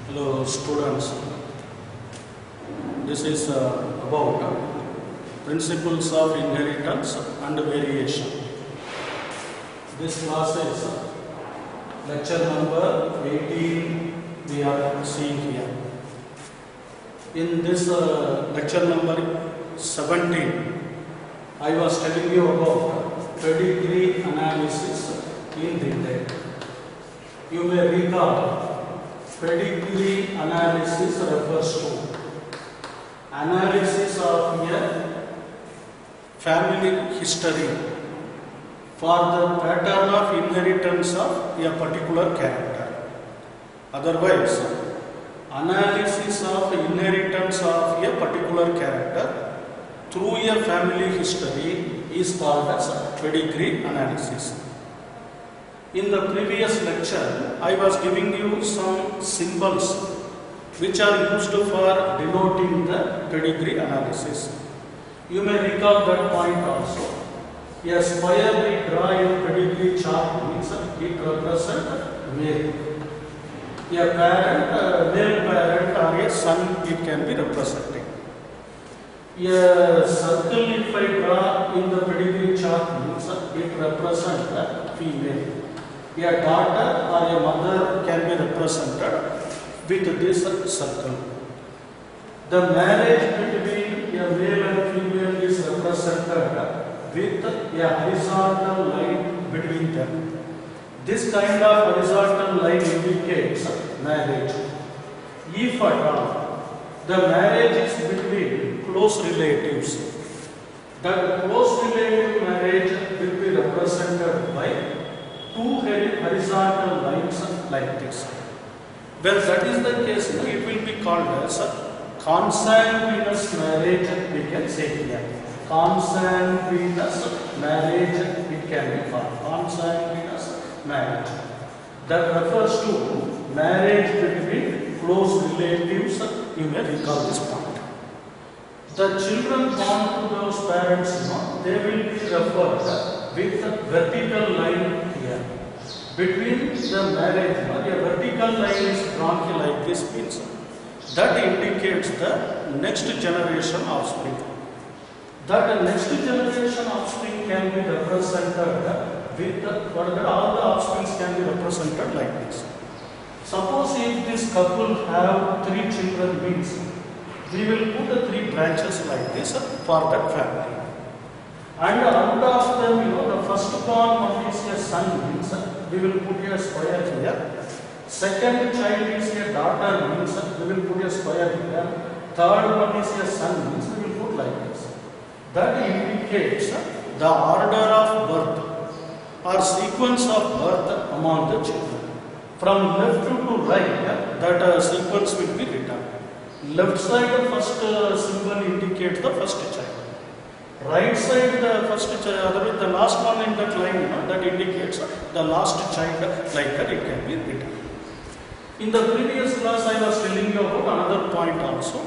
Hello students, this is about principles of inheritance and variation. This class is lecture number 18 we are seeing here. In this lecture number 17, I was telling you about pedigree analysis in detail. You may recall pedigree analysis refers to analysis of a family history for the pattern of inheritance of a particular character. Otherwise, analysis of inheritance of a particular character through a family history is called as pedigree analysis. In the previous lecture, I was giving you some symbols which are used for denoting the pedigree analysis. You may recall that point also. A square we draw in pedigree chart means it represents male. A parent, male parent or a son, it can be representing. A circle if I draw in the pedigree chart means it represents a female. A daughter or a mother can be represented with this circle. The marriage between a male and female is represented with a horizontal line between them. This kind of horizontal line indicates marriage. If at all the marriage is between close relatives, that close relative marriage will be represented by two horizontal lines like this. When that is the case, it will be called as consanguineous marriage, we can say here. Consanguineous marriage, it can be called consanguineous marriage. That refers to marriage between close relatives. You may recall this point. The children born to those parents, they will be referred with a vertical line here. Between the marriage, a vertical line is drawn here like this means that indicates the next generation offspring. That next generation offspring can be represented with all the offspring can be represented like this. Suppose if this couple have 3 children means we will put the 3 branches like this for that family. And out of them, the first born one is a son means we will put a square here. Second child is a daughter means we will put a square here. Third one is a son means we will put like this. That indicates the order of birth or sequence of birth among the children. From left to right, that sequence will be written. Left side first symbol indicates the first child. Right side the first child, otherwise the last one in that line that indicates the last child, like that it can be written. In the previous class I was telling you about another point also.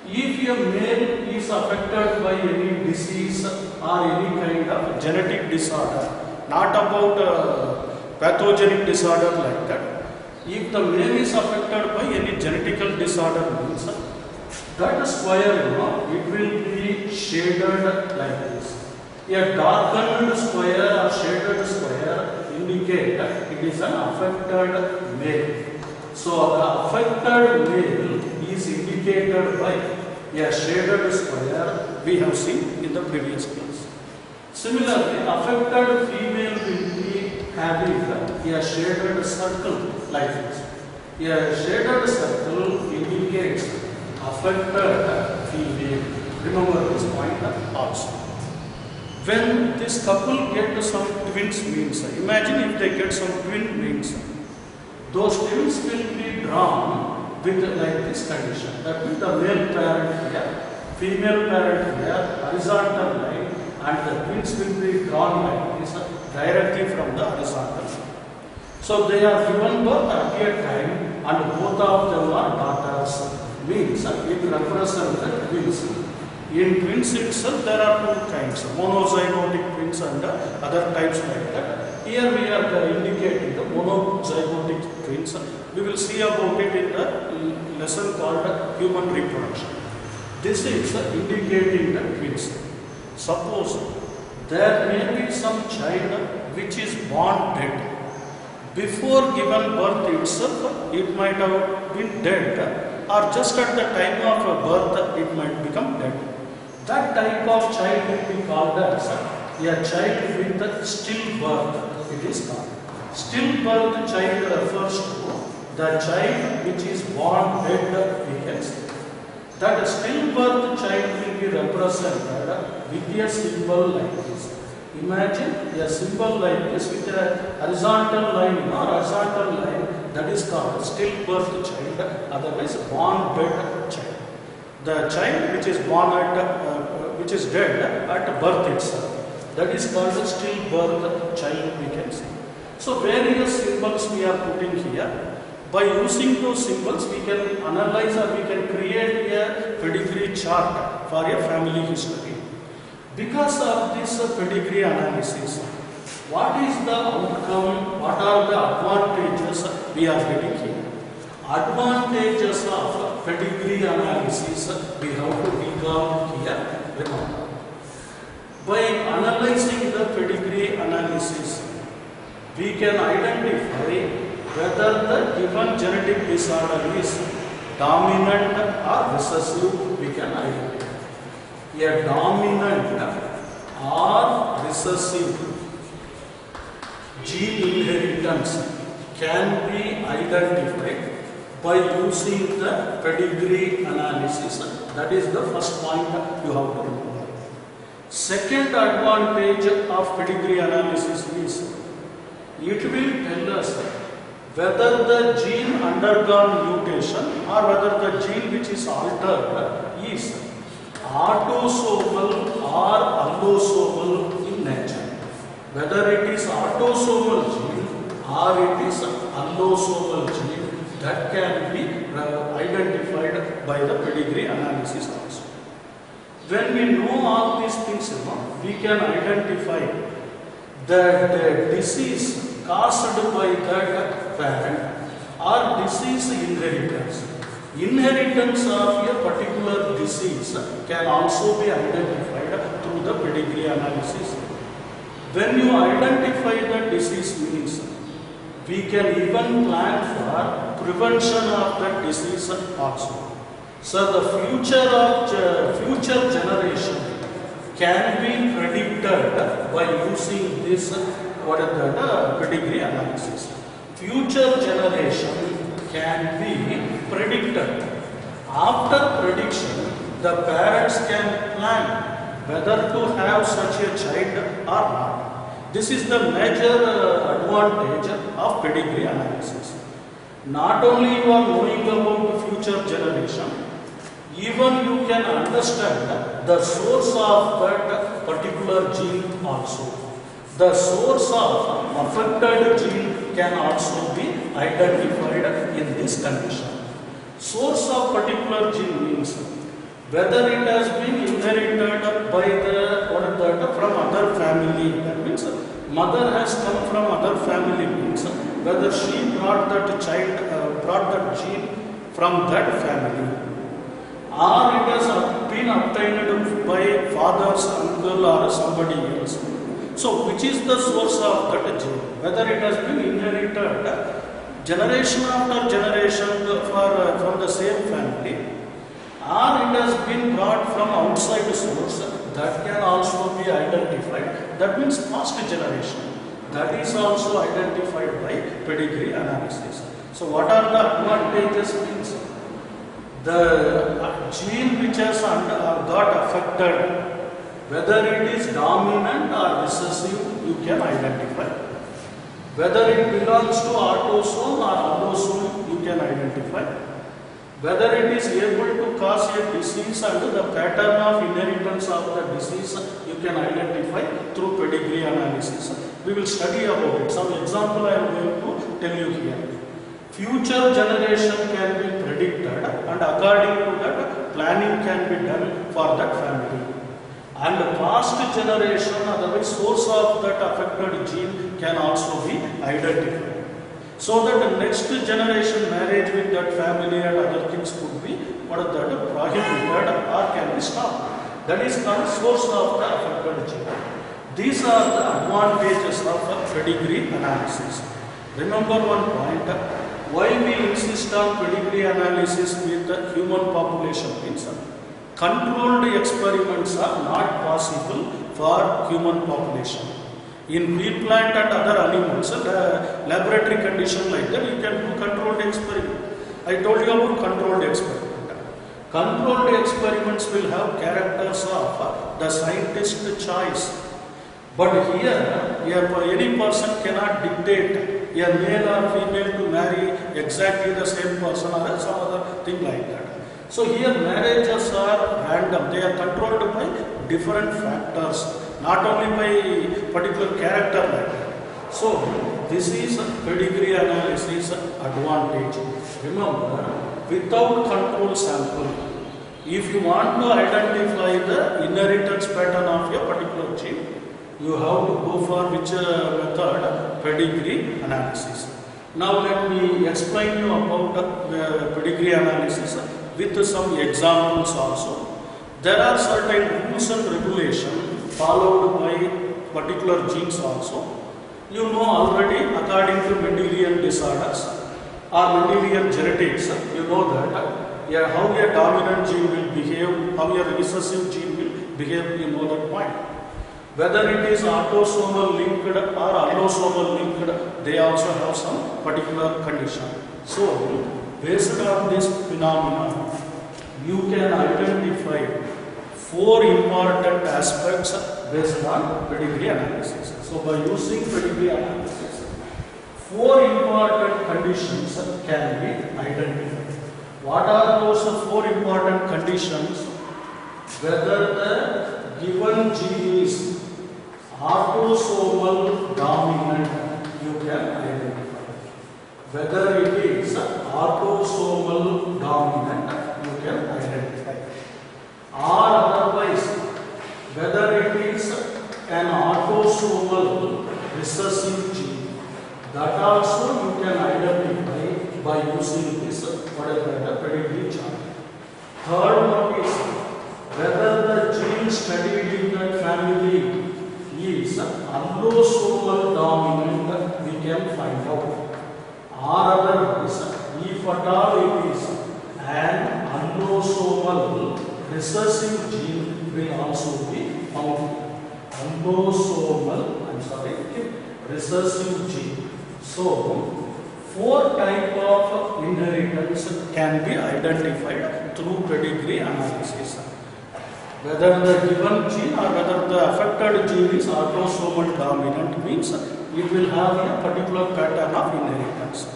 If a male is affected by any disease or any kind of genetic disorder, not about pathogenic disorder like that, if the male is affected by any genetical disorder means that square, it will be shaded like this. A darkened square or shaded square indicate that it is an affected male. So the affected male is indicated by a shaded square we have seen in the previous class. Similarly, affected female will be having a shaded circle like this. A shaded circle indicates affected female. Remember this point also. When this couple get some twins means, imagine if they get some twin means, those twins will be drawn with like this condition. That means the male parent here, female parent here, horizontal line, and the twins will be drawn like this directly from the horizontal line. So they are given birth at a time and both of them are daughters. Means it represents the twins. In twins itself there are 2 kinds, monozygotic twins and other types like that. Here we are indicating the monozygotic twins means we will see about it in the lesson called human reproduction. This is indicating the twins. Suppose there may be some child which is born dead. Before given birth itself, it might have been dead, or just at the time of birth, it might become dead. That type of child will be called as a child with a stillbirth. It is called. Stillbirth child refers to the child which is born dead, we can say. That stillbirth child will be represented with a symbol like this. Imagine a symbol like this with a horizontal line or horizontal line, that is called stillbirth child, otherwise born dead child. The child which is born which is dead at birth itself, that is called a stillbirth child, we can say. So various symbols we are putting here. By using those symbols, we can analyze or we can create a pedigree chart for a family history. Because of this pedigree analysis, what is the outcome, what are the advantages we are getting here? Advantages of pedigree analysis we have to recall here. Remember, by analyzing the pedigree analysis, we can identify whether the given genetic disorder is dominant or recessive, we can identify. A dominant or recessive gene inheritance can be identified by using the pedigree analysis. That is the first point you have to remember. Second advantage of pedigree analysis is it will tell us whether the gene undergone mutation or whether the gene which is altered is autosomal or allosomal in nature. Whether it is autosomal gene or it is allosomal gene, that can be identified by the pedigree analysis also. When we know all these things, we can identify the disease caused by that parent or disease inheritance. Inheritance of a particular disease can also be identified through the pedigree analysis. When you identify the disease means, we can even plan for prevention of that disease also. So the future generation can be predicted by using this pedigree analysis. Future generation can be predicted. After prediction, the parents can plan whether to have such a child or not. This is the major advantage of pedigree analysis. Not only you are knowing about the future generation, even you can understand the source of that particular gene also. The source of affected gene can also be identified in this condition. Source of particular gene means whether it has been inherited by from other family. That means mother has come from other family means whether she brought that gene from that family, or it has been obtained by father's uncle or somebody else. So, which is the source of that gene? Whether it has been inherited generation after generation from the same family, or it has been brought from outside source, that can also be identified. That means past generation. That is also identified by pedigree analysis. So, what are the advantages means? The gene which has got affected, whether it is dominant or recessive, you can identify. Whether it belongs to autosome or allosome, you can identify. Whether it is able to cause a disease and the pattern of inheritance of the disease, you can identify through pedigree analysis. We will study about it. Some example I am going to tell you here. Future generation can be predicted, and according to that, planning can be done for that family. And past generation, otherwise source of that affected gene can also be identified. So that the next generation marriage with that family and other things could be what is that prohibited or can be stopped. That is called source of the affected gene. These are the advantages of pedigree analysis. Remember one point, why we insist on pedigree analysis with the human population means controlled experiments are not possible for human population. In pea plant and other animals, laboratory condition like that, you can do controlled experiment. I told you about controlled experiment. Controlled experiments will have characters of the scientist choice. But here, any person cannot dictate a male or female to marry exactly the same person or some other thing like that. So here marriages are random. They are controlled by different factors, not only by particular character like that. So this is pedigree analysis advantage. Remember, without control sample, if you want to identify the inheritance pattern of your particular gene, you have to go for which method? Pedigree analysis. Now let me explain you about pedigree analysis with some examples also. There are certain rules and regulations followed by particular genes also. You know already, according to Mendelian disorders or Mendelian genetics, you know that how a dominant gene will behave, how a recessive gene will behave, you know that point. Whether it is autosomal linked or allosomal linked, they also have some particular condition. So, based on this phenomenon, you can identify 4 important aspects based on pedigree analysis. So, by using pedigree analysis, 4 important conditions can be identified. What are those 4 important conditions? Whether the given gene is autosomal dominant, you can identify. Whether it is autosomal dominant, you can identify. Or otherwise, whether it is an autosomal recessive gene, that also you can identify by using this pedigree chart. Third one is whether the gene studied in that family is allosomal dominant, we can find out. Or otherwise, if at all it is an allosomal recessive gene, will also be found. Allosomal, recessive gene. So, 4 types of inheritance can be identified through pedigree analysis. Whether the given gene or whether the affected gene is autosomal dominant means it will have a particular pattern of inheritance.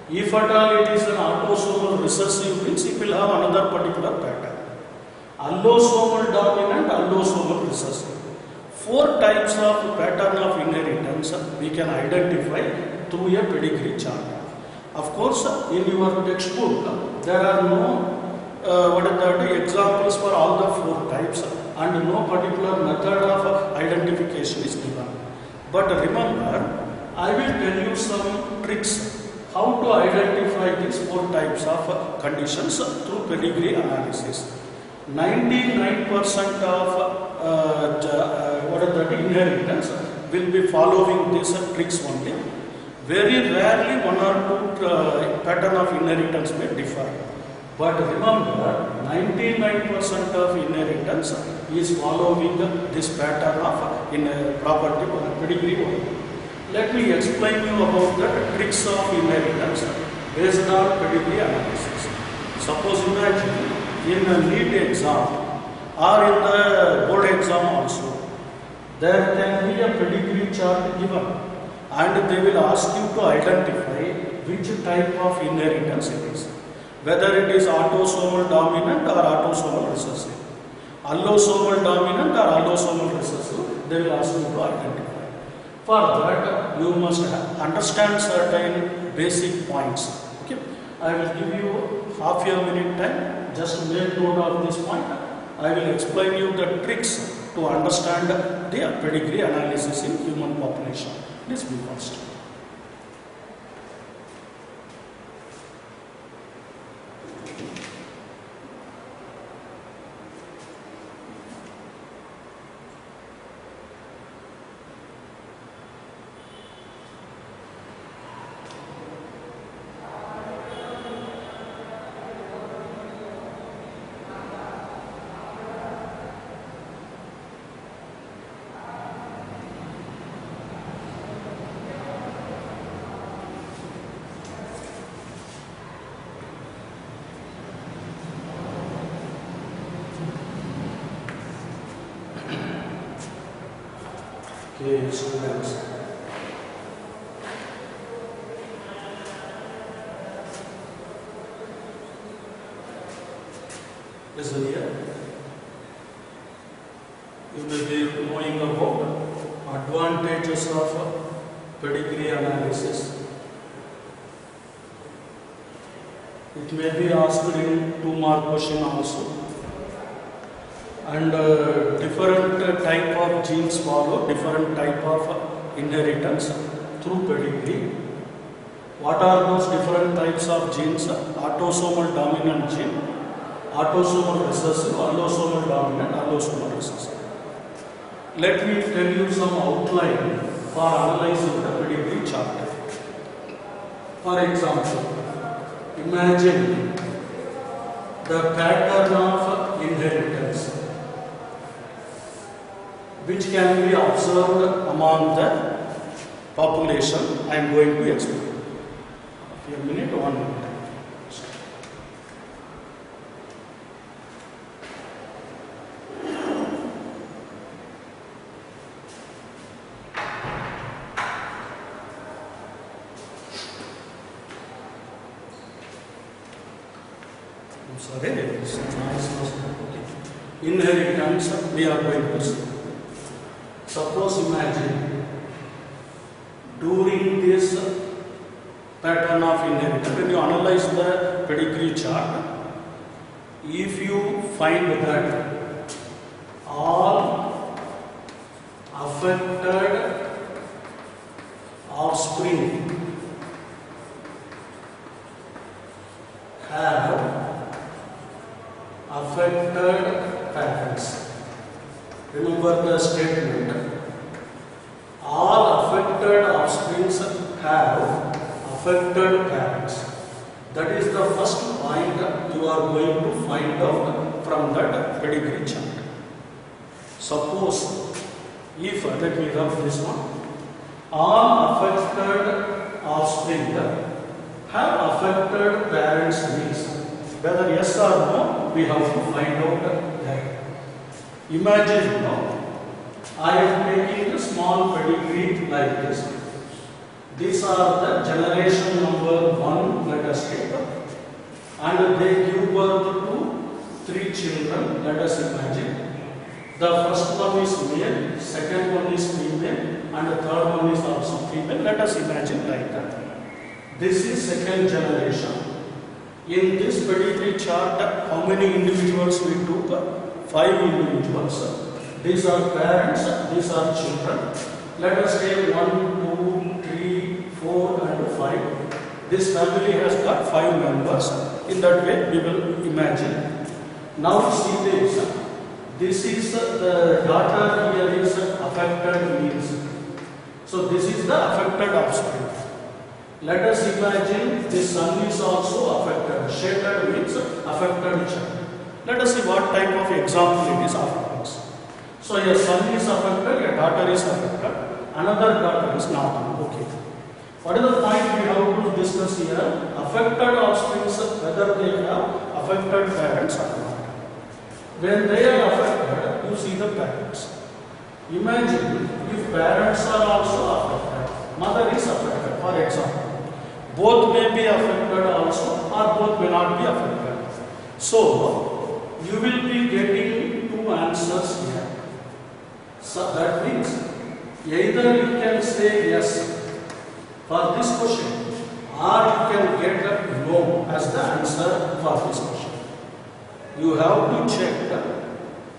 If at all it is an autosomal recessive means it will have another particular pattern. Allosomal dominant, allosomal recessive. 4 types of pattern of inheritance we can identify through a pedigree chart. Of course, in your textbook there are no examples for all the 4 types and no particular method of identification is given. But remember, I will tell you some tricks how to identify these 4 types of conditions through pedigree analysis. 99% of inheritance will be following these tricks only. Very rarely 1 or 2 pattern of inheritance may differ. But remember, 99% of inheritance is following this pattern of property pedigree only. Let me explain you about the tricks of inheritance based on pedigree analysis. Suppose imagine in a NEET exam or in the board exam also, there can be a pedigree chart given and they will ask you to identify which type of inheritance it is. Whether it is autosomal dominant or autosomal recessive. Allosomal dominant or allosomal recessive, they will ask you to identify. For that, you must understand certain basic points. Okay, I will give you half a minute time. Just make note of this point. I will explain you the tricks to understand the pedigree analysis in human population. Please be fast. Dear students, listen here. You will be knowing about advantages of pedigree analysis. It may be asked in 2-mark question also. And different type of genes follow different type of inheritance through pedigree. What are those different types of genes? Autosomal dominant gene, autosomal recessive, allosomal dominant, allosomal recessive. Let me tell you some outline for analyzing the pedigree chart. For example, imagine the pattern of inheritance which can be observed among the population. I am going to explain. A minute, 1 minute. I'm sorry, this noise was okay. Inheritance, we are going to see. Suppose imagine during this pattern of inheritance, when you analyze the pedigree chart, if you find that all affected offspring have affected parents. Remember the statement. All affected offspring have affected parents. That is the first point you are going to find out from that pedigree chart. Suppose, if, let me rub this one, all affected offspring have affected parents means, whether yes or no, we have to find out that. Imagine now, I am taking a small pedigree like this. These are the generation number 1, let us take, and they give birth to 3 children, let us imagine. The first one is male, second one is female, and the third one is also female. Let us imagine like that. This is second generation. In this pedigree chart, how many individuals we took? 5 individuals. These are parents, these are children. Let us take 1, 2, 3, 4 and 5. This family has got 5 members. In that way we will imagine. Now see this. This is the daughter here is affected means. So this is the affected offspring. Let us imagine this son is also affected. Shaded means affected child. Let us see what type of example it is afterwards. So your son is affected, your daughter is affected, another daughter is not. Okay. What is the point we have to discuss here? Affected offspring, whether they have affected parents or not. When they are affected, you see the parents. Imagine if parents are also affected, mother is affected, for example. Both may be affected also, or both may not be affected. So, you will be getting 2 answers here. So that means either you can say yes for this question, or you can get no as the answer for this question. You have to check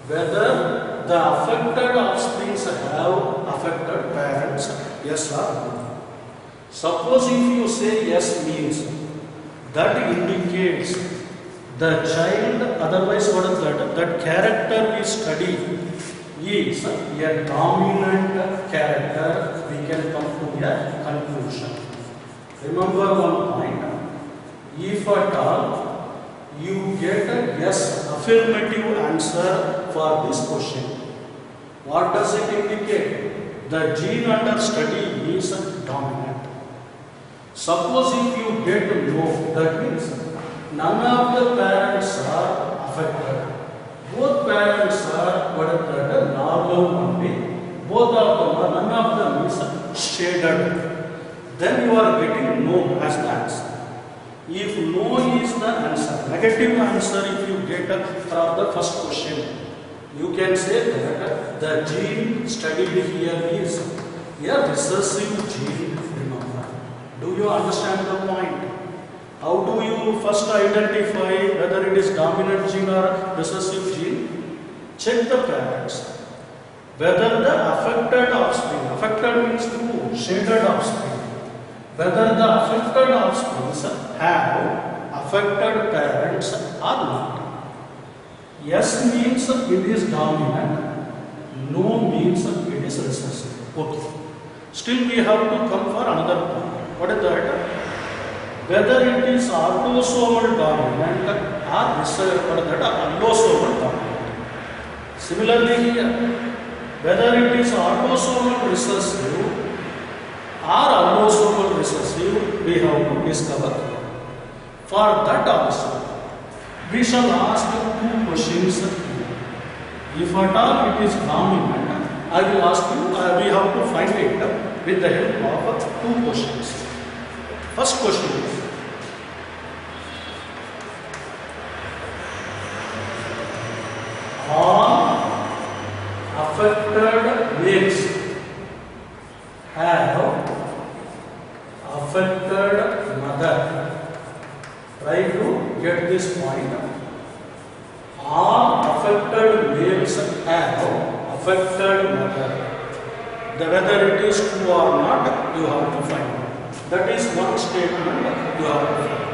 whether the affected offspring have affected parents, yes or no. Suppose if you say yes means, that indicates the child, otherwise what is that? That character we study is a dominant character, we can come to a conclusion. Remember one point, if at all you get a yes affirmative answer for this question, what does it indicate? The gene under study is dominant. Suppose if you get no, that means none of the parents are affected. Both parents are what is that? Normal only. Both of them are, none of is shaded, then you are getting no as the answer. If no is the answer, negative answer if you get from the first question, you can say that the gene studied here is a recessive gene. Remember. Do you understand the point? How do you first identify whether it is dominant gene or recessive gene? Check the parents. Whether the affected offspring, affected means who? Shaded offspring. Whether the affected offspring have affected parents or not. Yes means it is dominant, no means it is recessive. Okay. Still we have to come for another point. What is that? Whether it is autosomal dominant or recessive, what is that? Allosomal dominant. Similarly here, whether it is autosomal recessive or allosomal recessive, we have to discover. For that also, we shall ask two questions. If at all it is dominant, I will ask you, we have to find it with the help of two questions. First question is, all affected males have affected mother. Try to get this point. All affected males have affected mother. Whether it is true or not, you have to find out. That is one statement you have to find.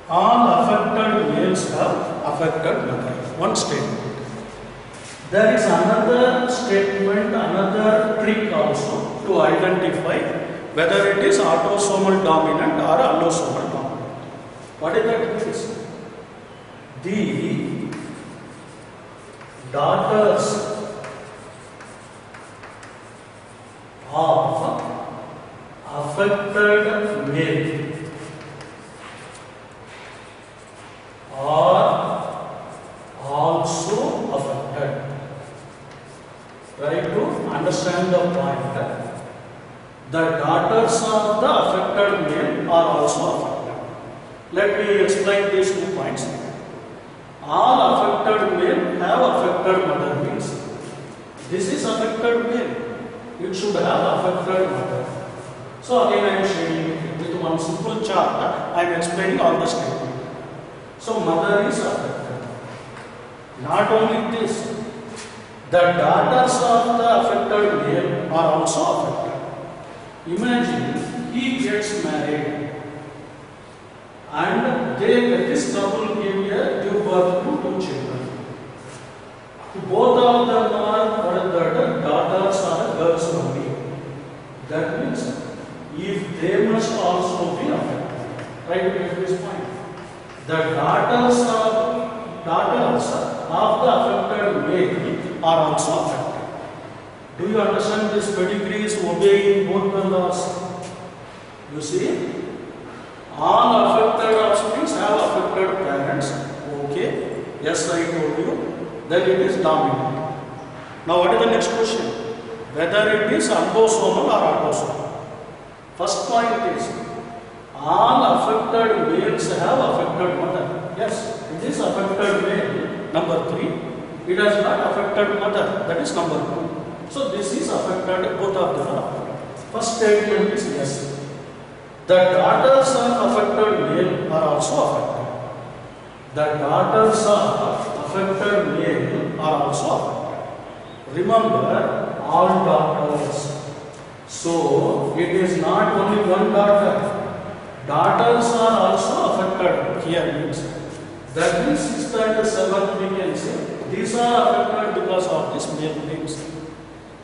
All affected males have affected mother. One statement. There is another statement, another trick also to identify whether it is autosomal dominant or allosomal dominant. What is that means? The daughters of affected male are also affected. Try to understand the point. The daughters of the affected male are also affected. Let me explain these 2 points. All affected male have affected mother means this is affected male. It should have affected mother. So again I am shading it with one simple chart. I am explaining all the statement. So mother is affected. Not only this, the daughters of the affected male are also affected. Imagine he gets married and this couple give birth to 2 children. Both of them are daughters or girls only. That means if they must also be affected. Try to get this point. The daughters of the affected male are also affected. Do you understand this pedigree is obeying both the laws? You see, all affected offspring have affected parents. Okay, yes, I told you. Then it is dominant. Now, what is the next question? Whether it is autosomal or autosomal. First point is, all affected males have affected mother. Yes, it is affected male, number 3. It has not affected mother, that is number 2. So this is affected, both of them are affected. First statement is yes. The daughters of affected male are also affected. The daughters of affected male are also affected. Remember, all daughters. So it is not only one daughter. Daughters are also affected here means. That means 6th and 7th we can say these are affected because of this male names.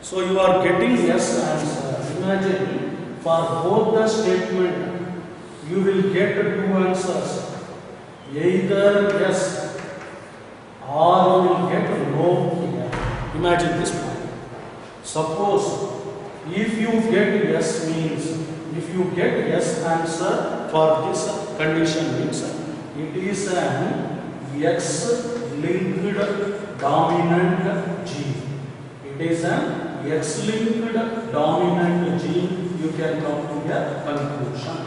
So you are getting yes answer. Imagine for both the statement you will get 2 answers. Either yes or you will get no here. Imagine this point. Suppose if you get yes means, if you get yes answer, for this condition means it is an X-linked dominant gene. It is an X-linked dominant gene. You can come to a conclusion.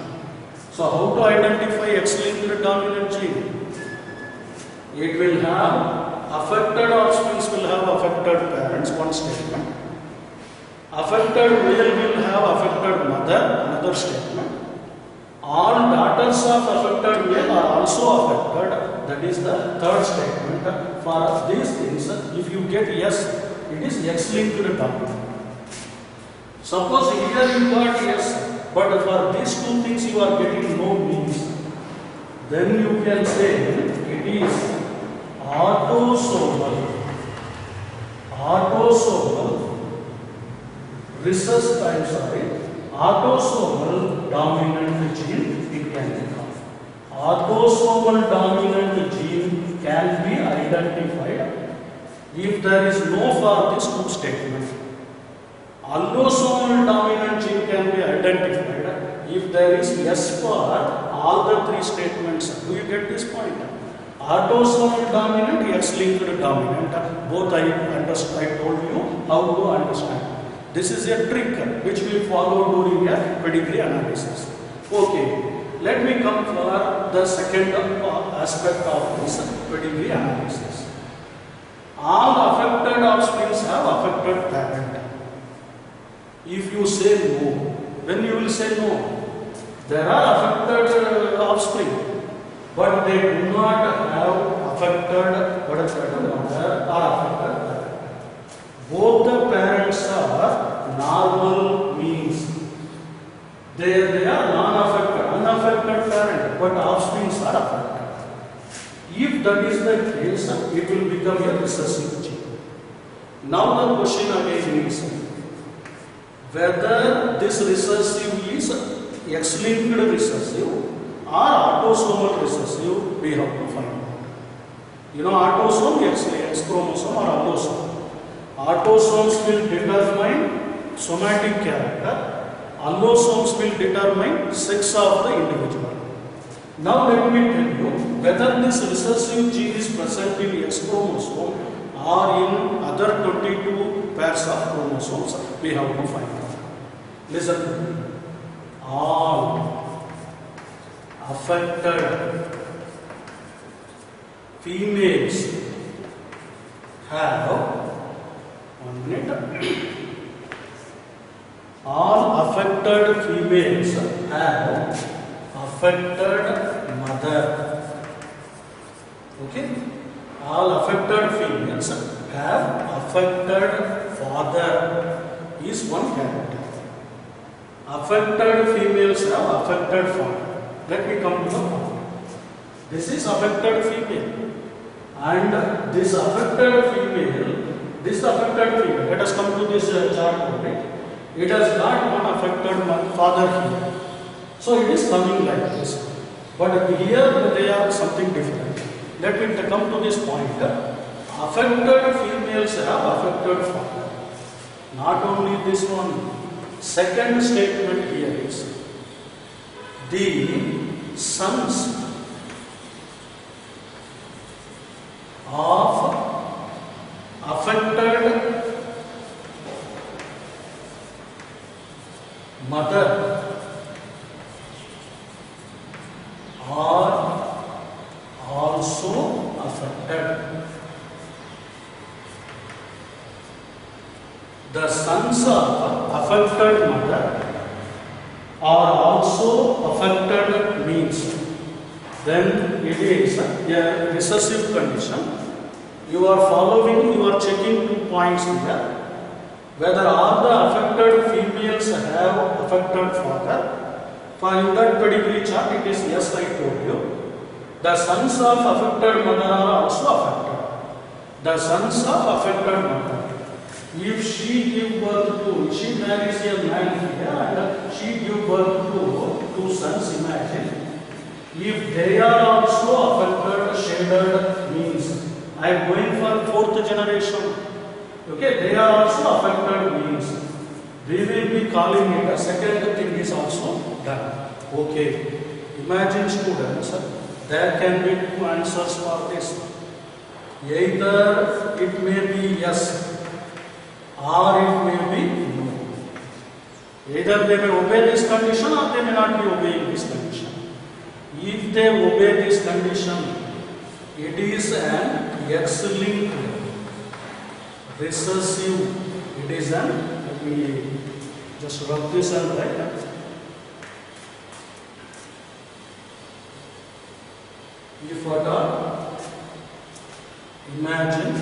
So how to identify X-linked dominant gene? It will have affected offspring will have affected parents, one statement. Affected male will have affected mother, another statement. All daughters of affected male are also affected, that is the third statement. For these things, if you get yes, it is X-linked dominant. Suppose here you got yes, but for these two things you are getting no means, then you can say it is autosomal autosomal dominant gene it can become. Autosomal dominant gene can be identified if there is no for this two statement. Allosomal dominant gene can be identified if there is yes for all the three statements. Do you get this point? Autosomal dominant, X-linked dominant, both I told you how to understand. This is a trick which we follow during a pedigree analysis. Okay, let me come for the second aspect of this pedigree analysis. All affected offspring have affected parent. If you say no, when you will say no, there are affected offspring, but they do not have affected mother or affected parent. Both the parents are normal means. They are non-affected, unaffected parent, but offspring are affected. If that is the case, it will become a recessive gene. Now the question again is whether this recessive is X-linked recessive or autosomal recessive, we have to find out. You know, autosome, X chromosome or allosome. Autosomes will determine somatic character, allosomes will determine sex of the individual. Now let me tell you whether this recessive gene is present in X chromosome or in other 22 pairs of chromosomes, we have to find out. Listen to me. All affected females have, one minute, all affected females have affected mother. Okay? All affected females have affected father is one character. Affected females have affected father. Let me come to the point. This is affected female. And this affected female, let us come to this chart only. It has got one affected father here. So it is coming like this. But here they are something different. Let me come to this point. Affected females have affected father. Not only this one. Second statement here is the sons of affected mother are also affected. The sons of affected mother are also affected means then it is a recessive condition. You are following, you are checking 2 points here. Whether all the affected females have affected father. For in that pedigree chart it is yes, I told you. The sons of affected mother are also affected. The sons of affected mother. If she give birth to, she marries a man here and she give birth to 2 sons, imagine. If they are also affected, shaded means I am going for 4th generation. Okay, they are also affected means we will be calling it a second thing is also done. Okay, Imagine students, there can be two answers for this. Either it may be yes or it may be no. Either they may obey this condition or they may not be obeying this condition. If they obey this condition, it is an X-linked recursive. It is an, let me just rub this and write. If at all, imagine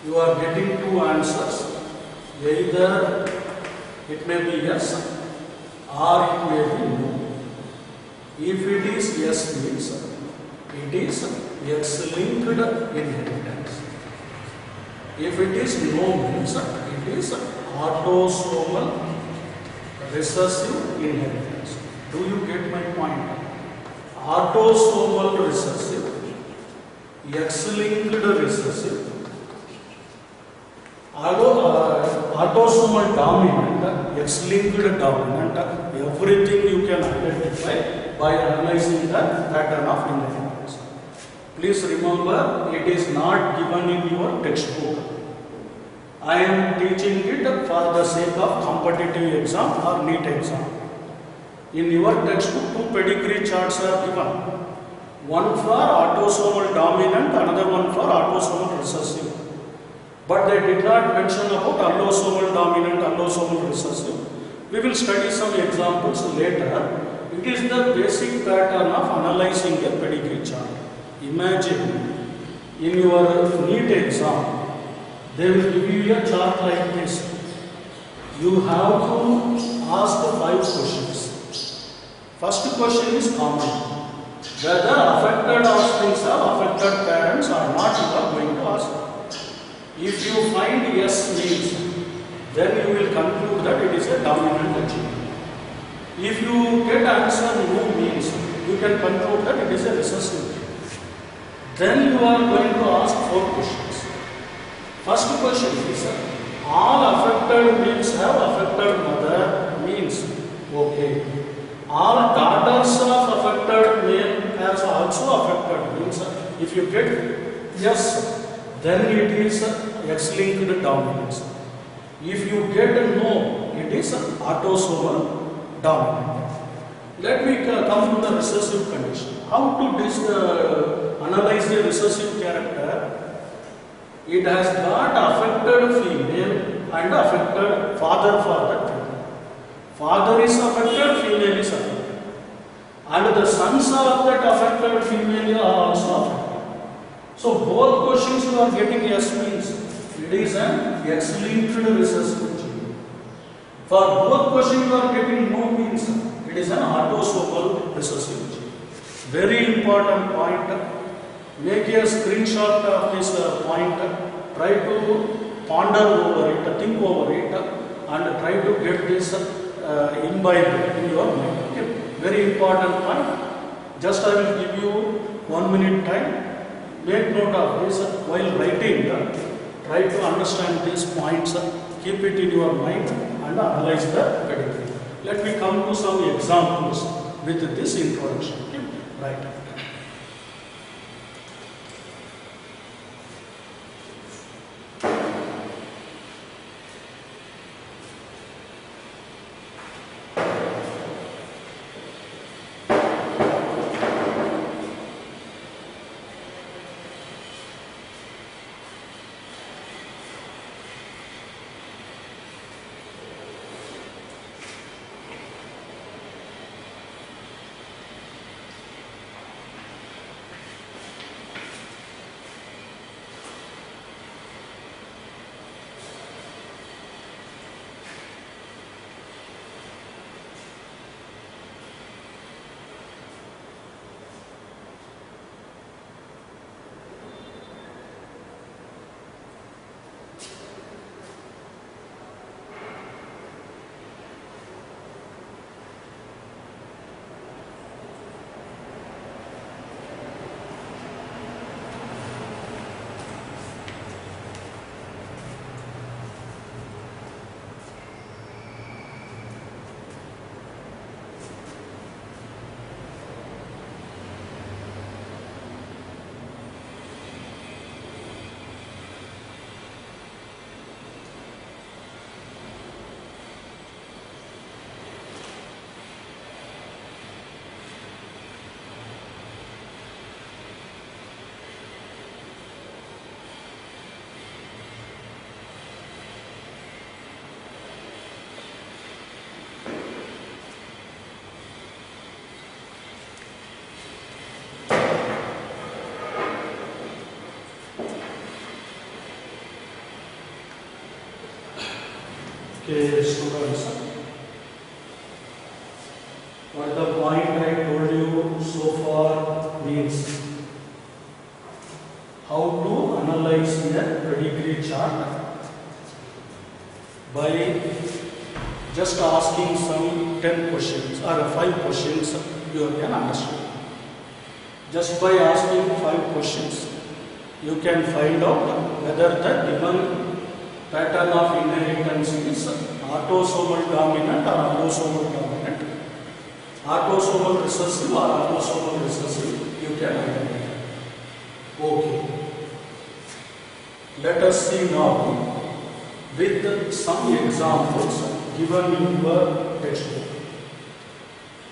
you are getting two answers. Either it may be yes or it may be no. If it is yes means it is X-linked inheritance. If it is no means it is autosomal recessive inheritance. Do you get my point? Autosomal recessive, X-linked recessive, autosomal dominant, X-linked dominant, everything you can identify by analyzing the pattern of inheritance. Please remember, it is not given in your textbook. I am teaching it for the sake of competitive exam or NEET exam. In your textbook, two pedigree charts are given. One for autosomal dominant, another one for autosomal recessive. But they did not mention about allosomal dominant, allosomal recessive. We will study some examples later. It is the basic pattern of analyzing a pedigree chart. Imagine in your NEET exam, they will give you a chart like this. You have to ask 5 questions. First question is common. Whether affected offspring have affected parents or not, you are going to ask. If you find yes means, then you will conclude that it is a dominant gene. If you get answer no means, you can conclude that it is a recessive gene. Then you are going to ask 4 questions. First question is, all affected males have affected mother means, okay. All daughters of affected male has also affected means, if you get yes, then it is X-linked dominance. If you get a no, it is autosomal dominant. Let me come to the recessive condition. How to analyze the recessive character? It has got affected female and affected father for that female. Father is affected, female is affected. And the sons of that affected female are also affected. So both questions you are getting yes means it is an X-linked recessive gene. For both questions you are getting no means it is an autosomal recessive gene. Very important point. Make a screenshot of this point. Try to ponder over it, think over it, and try to get this imbibe in your mind. Okay. Very important point. Just I will give you 1 minute time. Make note of this while writing. Try to understand these points. Keep it in your mind and analyze the pedigree. Let me come to some examples with this introduction. Okay. Right. Okay, students, what the point I told you so far means how to analyze a pedigree chart by just asking some 10 questions or 5 questions you can understand. Just by asking 5 questions, you can find out whether the given pattern of inheritance is autosomal dominant or autosomal dominant, autosomal recessive or autosomal recessive, you can identify. Okay. Let us see now with some examples given in your textbook.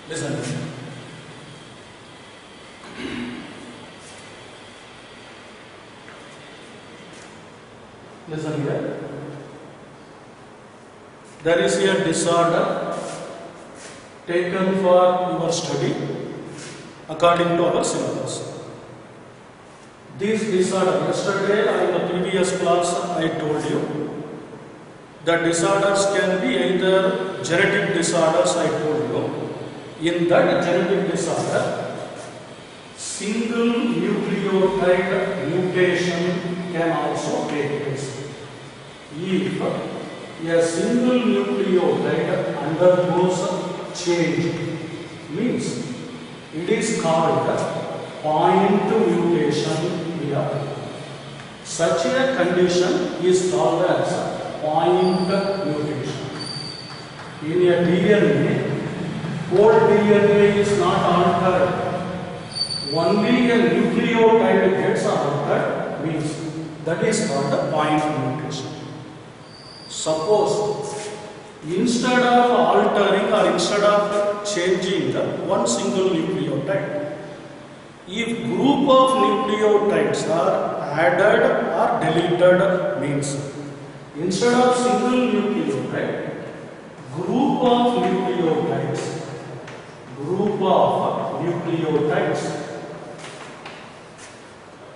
Listen. Listen here. There is a disorder taken for your study according to our syllabus. This disorder, yesterday in the previous class I told you, the disorders can be either genetic disorders, I told you. In that genetic disorder, single nucleotide mutation can also take place. If a single nucleotide undergoes change, means it is called point mutation here. Such a condition is called as point mutation. In a DNA, whole DNA is not altered. Only a nucleotide gets altered, means that is called a point mutation. Suppose instead of altering or instead of changing one single nucleotide, if group of nucleotides are added or deleted, means instead of single nucleotide, group of nucleotides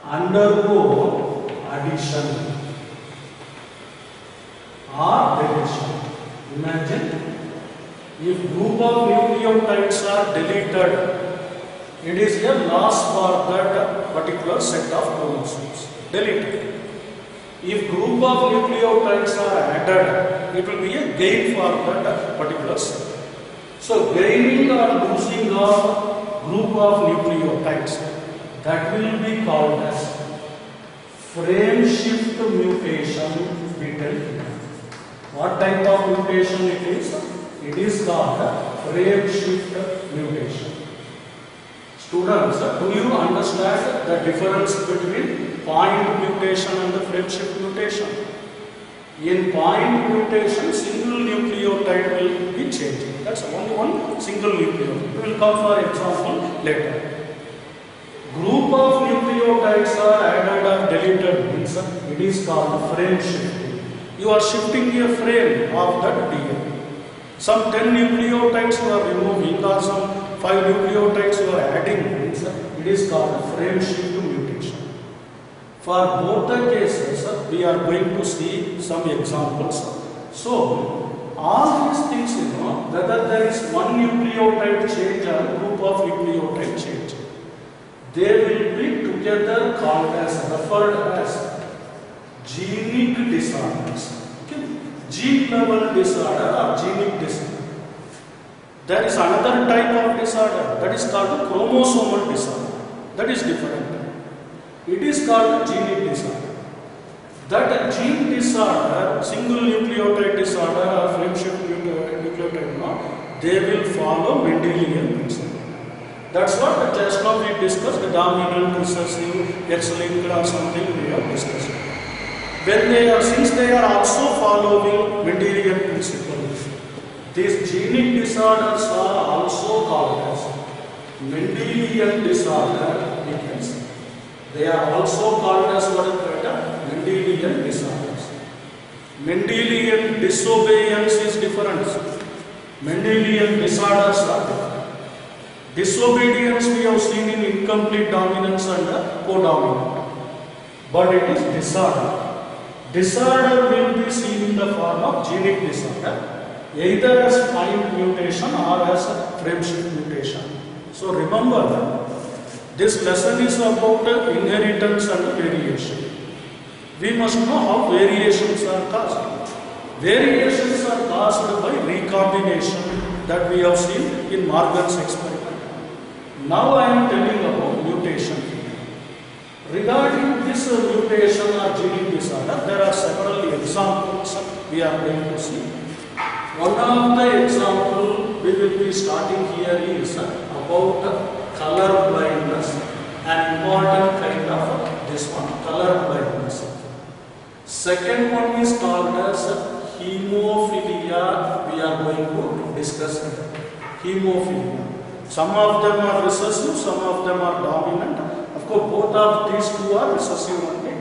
undergo addition or deletion. Imagine if group of nucleotides are deleted, it is a loss for that particular set of chromosomes. Deleted. If group of nucleotides are added, it will be a gain for that particular set. So gaining or losing of group of nucleotides, that will be called as frame shift mutation. What type of mutation it is? It is called frame shift mutation. Students, do you understand the difference between point mutation and the frame shift mutation? In point mutation, single nucleotide will be changing. That's only one single nucleotide. We will come for example later. Group of nucleotides are added or deleted, means it is called frame shifting. You are shifting a frame of that DNA. Some 10 nucleotides you are removing or some 5 nucleotides you are adding, means it is called frame shift mutation. For both the cases, we are going to see some examples. So, all these things, whether there is one nucleotide change or group of nucleotide change, they will be together called as, referred as genic disorders. Okay. Gene level disorder or genic disorder. There is another type of disorder that is called chromosomal disorder. That is different. It is called genic disorder. That gene disorder, single nucleotide disorder or frame shift nucleotide, they will follow Mendelian principle. That's what just now we discussed, the dominant, recessive, X-linked or something we have discussed. When they are, since they are also following Mendelian principle, these genic disorders are also called as Mendelian disorder, we can say. They are also called as what is called Mendelian disorders. Mendelian disobedience is different. Mendelian disorders are different. Disobedience we have seen in incomplete dominance and co-dominant. But it is disorder. Disorder will be seen in the form of genic disorder, either as point mutation or as a frame shift mutation. So remember, this lesson is about inheritance and variation. We must know how variations are caused. Variations are caused by recombination that we have seen in Morgan's experiment. Now I am telling about mutation. Regarding this mutation or gene disorder, there are several examples we are going to see. One of the examples we will be starting here is about color blindness, an important kind of this one, color blindness. Second one is called as hemophilia. We are going to discuss hemophilia. Some of them are recessive, some of them are dominant. Of course, both of these two are recessive only.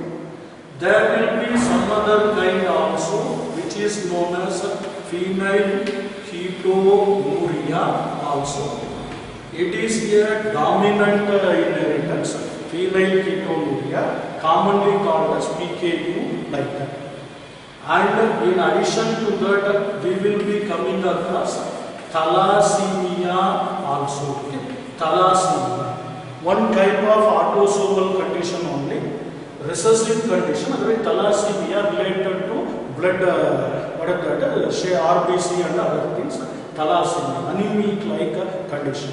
There will be some other kind also, which is known as female ketonuria also. It is a dominant inheritance, female ketonuria, commonly called as PKU, like that. And in addition to that, we will be coming across thalassemia also. Okay? Thalassemia. One type of autosomal condition only, recessive condition, thalassemia related to blood, RBC and other things, thalassemia, anemic like condition.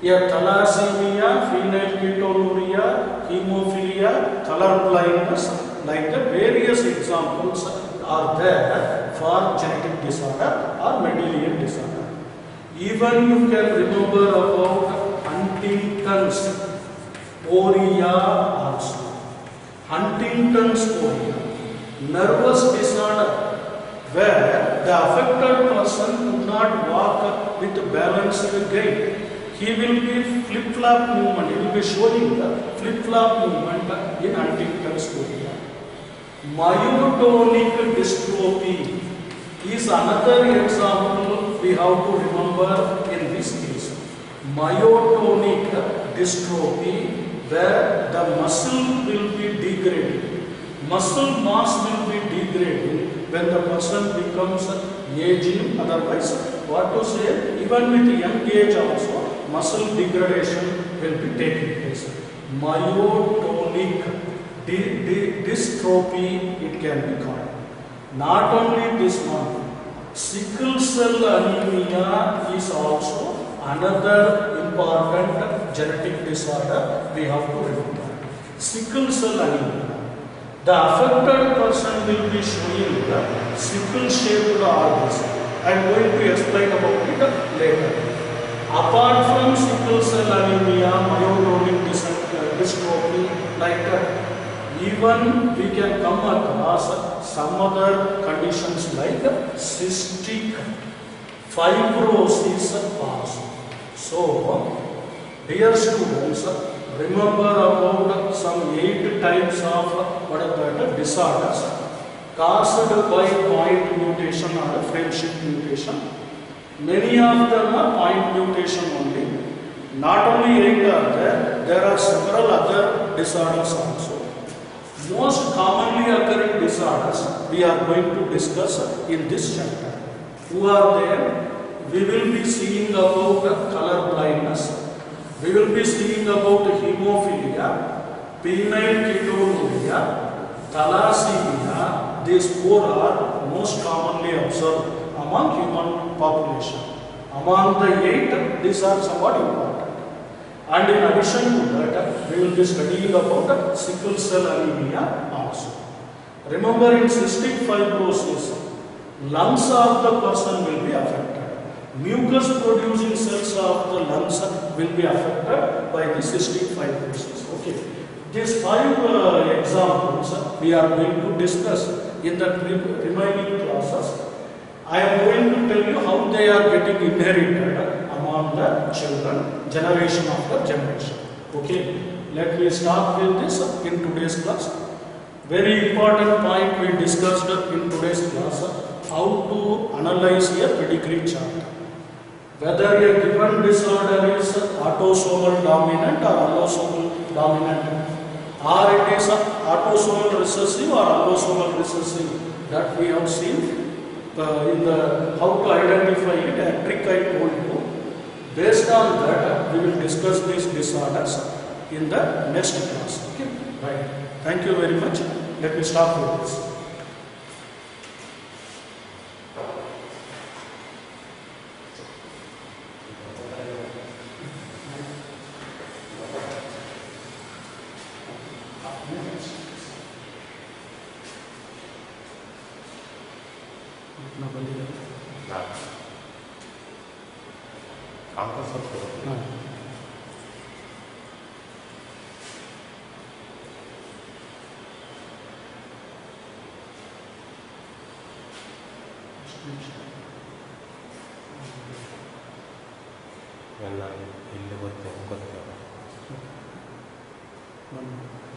Here thalassemia, female ketonuria, hemophilia, color blindness, like the various examples are there for genetic disorder or Mendelian disorder. Even you can remember about Huntington's chorea also. Huntington's chorea, nervous disorder where the affected person could not walk with balanced gait. He will be flip-flop movement, he will be showing the flip-flop movement in Huntington's chorea. Myotonic dystrophy is another example we have to remember in this case. Myotonic dystrophy where the muscle will be degraded. Muscle mass will be degraded when the person becomes aging. Otherwise, what to say, even with young age also, muscle degradation will be taking place. Myotonic dystrophy it can be called. Not only this one, sickle cell anemia is also another important genetic disorder we have to remember. Sickle cell anemia. The affected person will be showing the sickle shaped RBC. I am going to explain about it later. Apart from sickle cell anemia, myotonic dystrophy, like that, even we can come across some other conditions like cystic fibrosis also. So, dear students, remember about some 8 types of disorders caused by point mutation or frame shift mutation. Many of them are point mutation only. Not only 8 are there, there are several other disorders also. Most commonly occurring disorders we are going to discuss in this chapter. Who are there? We will be seeing about color blindness. We will be seeing about hemophilia, penile ketonuria, thalassemia. These 4 are most commonly observed among human population. Among the 8, these are somewhat important. And in addition to that, we will be studying about sickle cell anemia also. Remember, in cystic fibrosis, lungs of the person will be affected. Mucus producing cells of the lungs will be affected by the cystic fibrosis. Okay. These 5 examples we are going to discuss in the remaining classes. I am going to tell you how they are getting inherited among the children, generation after generation. Okay, let me start with this in today's class. Very important point we discussed in today's class, how to analyze a pedigree chart. Whether a given disorder is autosomal dominant or allosomal dominant. or it is autosomal recessive or allosomal recessive, that we have seen in the how to identify it, a trick I told you. Based on that, we will discuss these disorders in the next class. Okay, right. Thank you very much. Let me stop with this. ಎಲ್ಲ ಇಲ್ಲಿ ಗೊತ್ತೇ ಗೊತ್ತೇ One.